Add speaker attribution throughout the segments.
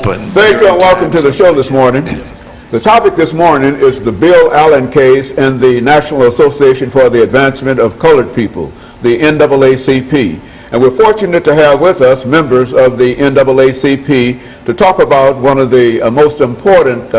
Speaker 1: open.
Speaker 2: Thank you and welcome to the show this morning. The topic this morning is the Bill Allen case and the National Association for the Advancement of Colored People, the NAACP. And we're fortunate to have with us members of the NAACP to talk about one of the most important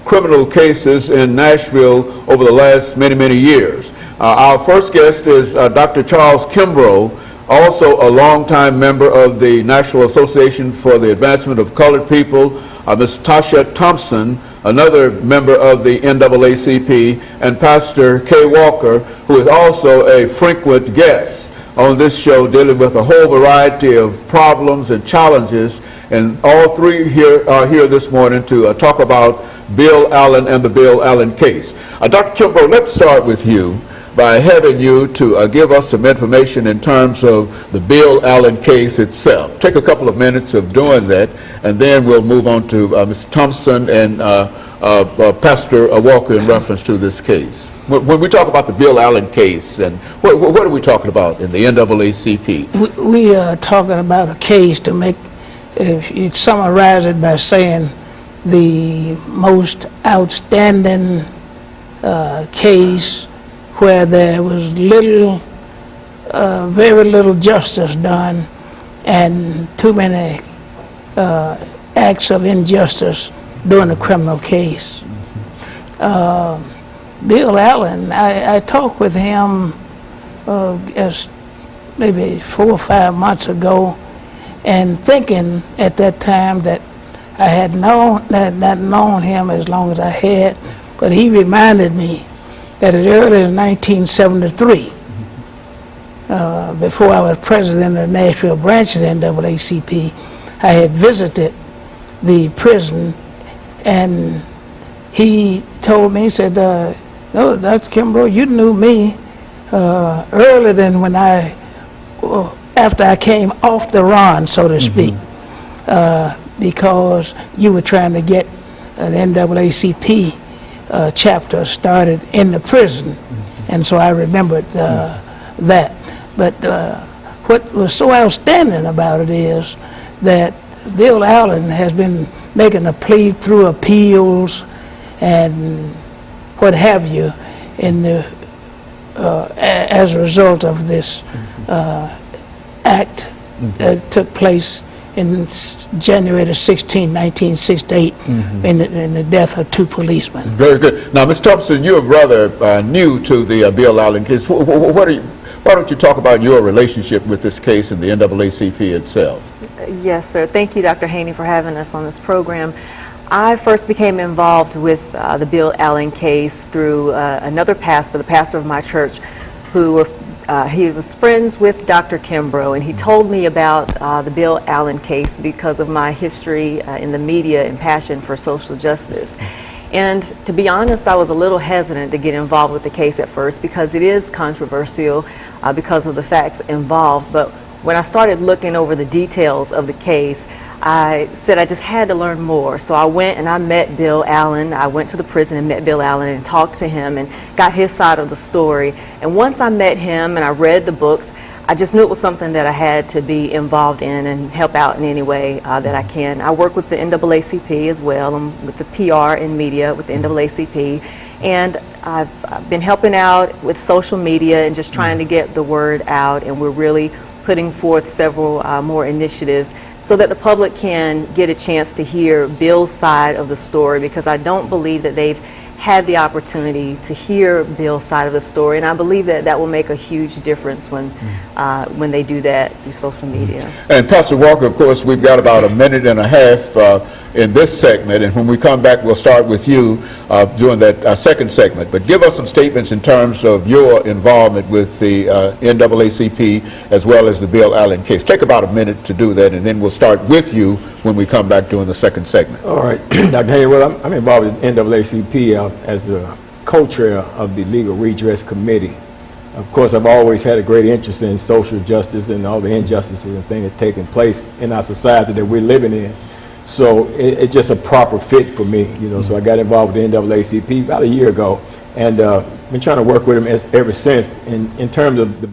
Speaker 2: criminal cases in Nashville over the last many years. Our first guest is Dr. Charles Kimbrough, also a longtime member of the National Association for the Advancement of Colored People, Ms. Tasha Thompson, another member of the NAACP, and Pastor K. Walker, who is also a frequent guest on this show, dealing with a whole variety of problems and challenges. And all three are here this morning to talk about Bill Allen and the Bill Allen case. Dr. Kimbrough, let's start with you by having you to give us some information in terms of the Bill Allen case itself. Take a couple of minutes of doing that, and then we'll move on to Ms. Thompson and Pastor Walker in reference to this case. When we talk about the Bill Allen case, and what are we talking about in the NAACP?
Speaker 3: We are talking about a case to make, if you summarize it by saying, the most outstanding case where there was very little justice done, and too many acts of injustice during a criminal case. Bill Allen, I talked with him as maybe 4 or 5 months ago, and thinking at that time that I had not known him as long as I had, but he reminded me that as early as 1973, before I was president of the Nashville branch of the NAACP, I had visited the prison, and he told me, he said, no, Dr. Kimbrough, you knew me earlier than when after I came off the run, so to speak, because you were trying to get an NAACP chapter started in the prison, and so I remembered that. But what was so outstanding about it is that Bill Allen has been making a plea through appeals and what have you in the as a result of this act that took place in January 16, 1968, in the death of 2 policemen.
Speaker 2: Very good. Now, Ms. Thompson, you're rather new to the Bill Allen case. Why don't you talk about your relationship with this case and the NAACP itself?
Speaker 4: Yes, sir. Thank you, Dr. Haney, for having us on this program. I first became involved with the Bill Allen case through another pastor, the pastor of my church, who he was friends with Dr. Kimbrough, and he told me about the Bill Allen case because of my history in the media and passion for social justice. And to be honest, I was a little hesitant to get involved with the case at first because it is controversial because of the facts involved. But when I started looking over the details of the case, I said I just had to learn more. So I went and I met Bill Allen. I went to the prison and met Bill Allen and talked to him and got his side of the story. And once I met him and I read the books, I just knew it was something that I had to be involved in and help out in any way that I can. I work with the NAACP as well. I'm with the PR and media with the NAACP. And I've been helping out with social media and just trying to get the word out. And we're really putting forth several more initiatives so that the public can get a chance to hear Bill's side of the story, because I don't believe that they've had the opportunity to hear Bill's side of the story, and I believe that that will make a huge difference when they do that through social media.
Speaker 2: And Pastor Walker, of course, we've got about a minute and a half in this segment, and when we come back, we'll start with you during that second segment. But give us some statements in terms of your involvement with the NAACP as well as the Bill Allen case. Take about a minute to do that, and then we'll start with you when we come back during the second segment.
Speaker 5: All right, Dr. Haney, well, I'm involved with NAACP as the co-chair of the Legal Redress Committee. Of course, I've always had a great interest in social justice and all the injustices and things that are taking place in our society that we're living in. So it's just a proper fit for me, you know. So I got involved with the NAACP about a year ago, and been trying to work with them ever since in terms of the